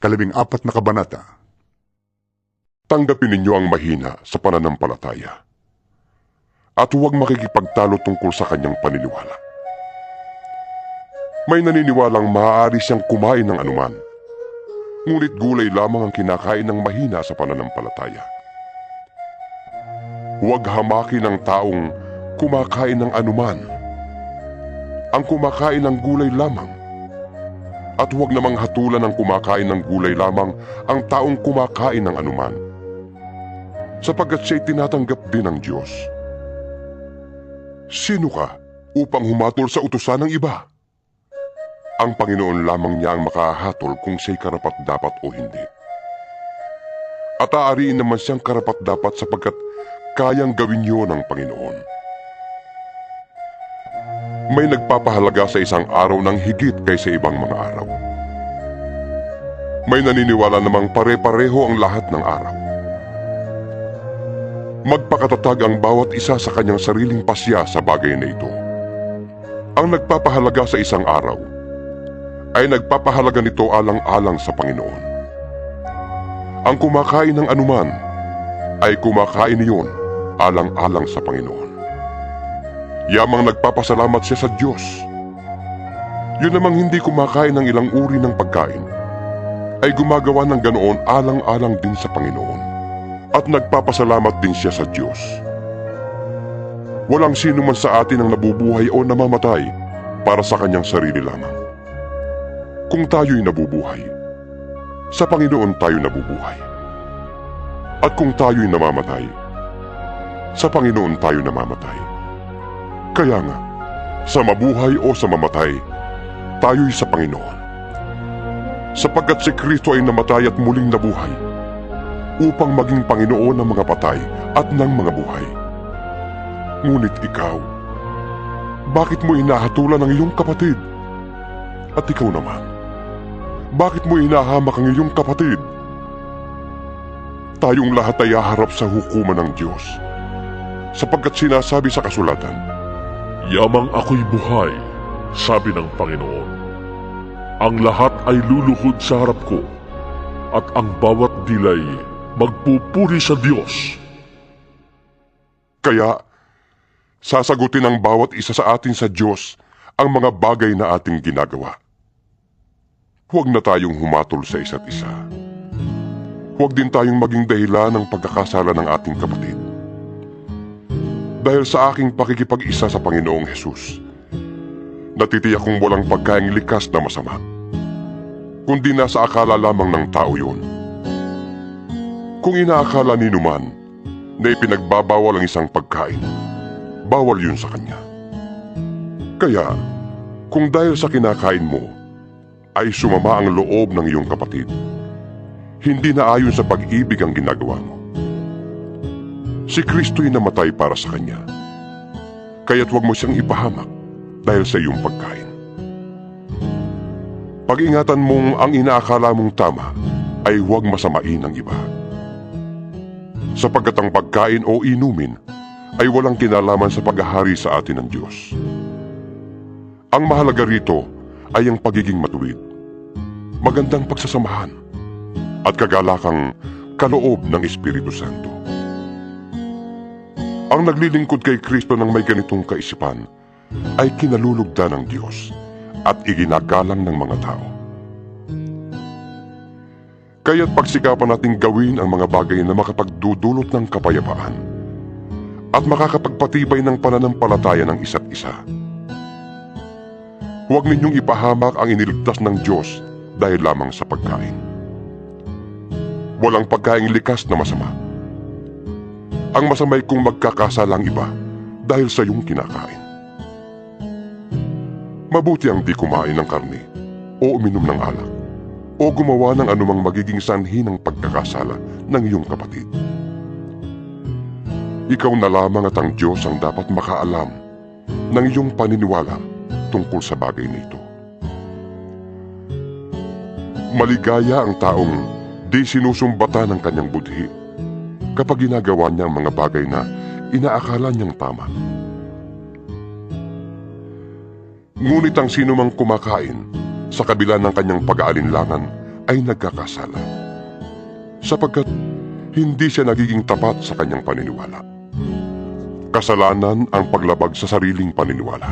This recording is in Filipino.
14 na kabanata. Tanggapin ninyo ang mahina sa pananampalataya at huwag makikipagtalo tungkol sa kanyang paniniwala. May naniniwalang maaari siyang kumain ng anuman, ngunit gulay lamang ang kinakain ng mahina sa pananampalataya. Huwag hamakin ng taong kumakain ng anuman, ang kumakain ng gulay lamang, at huwag namang hatulan ng kumakain ng gulay lamang ang taong kumakain ng anuman, sapagkat siya'y tinatanggap din ng Diyos. Sino ka upang humatol sa utusan ng iba? Ang Panginoon lamang niya ang makahatol kung siya'y karapat-dapat o hindi. At aariin naman siyang karapat-dapat sapagkat kayang gawin yun ng Panginoon. May nagpapahalaga sa isang araw ng higit kaysa ibang mga araw. May naniniwala namang pare-pareho ang lahat ng araw. Magpakatatag ang bawat isa sa kanyang sariling pasya sa bagay na ito. Ang nagpapahalaga sa isang araw ay nagpapahalaga nito alang-alang sa Panginoon. Ang kumakain ng anuman ay kumakain niyon alang-alang sa Panginoon. Yamang nagpapasalamat siya sa Diyos. Yun namang hindi kumakain ng ilang uri ng pagkain ay gumagawa ng ganoon alang-alang din sa Panginoon at nagpapasalamat din siya sa Diyos. Walang sino man sa atin ang nabubuhay o namamatay para sa kanyang sarili lamang. Kung tayo'y nabubuhay, sa Panginoon tayo nabubuhay. At kung tayo'y namamatay, sa Panginoon tayo namamatay. Kaya nga, sa mabuhay o sa mamatay, tayo'y sa Panginoon. Sapagkat si Kristo ay namatay at muling nabuhay, upang maging Panginoon ng mga patay at ng mga buhay. Ngunit ikaw, bakit mo inahatulan ang iyong kapatid? At ikaw naman, bakit mo inahamak ang iyong kapatid? Tayong lahat ay haharap sa hukuman ng Diyos, sapagkat sinasabi sa kasulatan, "Yamang ako'y buhay," sabi ng Panginoon, "ang lahat ay luluhod sa harap ko, at ang bawat dilay magpupuri sa Diyos." Kaya, sasagutin ng bawat isa sa atin sa Diyos ang mga bagay na ating ginagawa. Huwag na tayong humatol sa isa't isa. Huwag din tayong maging dahilan ng pagkakasala ng ating kapatid. Dahil sa aking pakikipag-isa sa Panginoong Hesus, natitiyak kong walang pagkaing likas na masama, kundi nasa akala lamang ng tao yun. Kung inaakala ni numan na ipinagbabawal ang isang pagkain, bawal yun sa kanya. Kaya, kung dahil sa kinakain mo, ay sumama ang loob ng iyong kapatid, hindi na ayon sa pag-ibig ang ginagawa mo. Si Kristo'y namatay para sa kanya, kaya't huwag mo siyang ipahamak dahil sa iyong pagkain. Pag-ingatan mong ang inaakala mong tama ay huwag masamain ang iba. Sapagkat ang pagkain o inumin ay walang kinalaman sa paghahari sa atin ng Diyos. Ang mahalaga rito ay ang pagiging matuwid, magandang pagsasamahan, at kagalakang kaloob ng Espiritu Santo. Ang naglilingkod kay Kristo ng may ganitong kaisipan ay kinalulugdan ng Diyos at iginagalang ng mga tao. Kaya't pagsikapan nating gawin ang mga bagay na makapagdudulot ng kapayapaan at makakapagpatibay ng pananampalataya ng isa't isa. Huwag ninyong ipahamak ang iniligtas ng Diyos dahil lamang sa pagkain. Walang pagkaing likas na masama. Ang masamay kung magkakasala ang iba dahil sa iyong kinakain. Mabuti ang di kumain ng karne o uminom ng alak o gumawa ng anumang magiging sanhi ng pagkakasala ng iyong kapatid. Ikaw na lamang at ang Diyos ang dapat makaalam ng iyong paniniwala tungkol sa bagay na ito. Maligaya ang taong di sinusumbata ng kanyang budhi kapag ginagawa niya ang mga bagay na inaakala niyang tama. Ngunit ang sinumang kumakain sa kabila ng kanyang pag-aalinlangan ay nagkakasala sapagkat hindi siya nagiging tapat sa kanyang paniniwala. Kasalanan ang paglabag sa sariling paniniwala.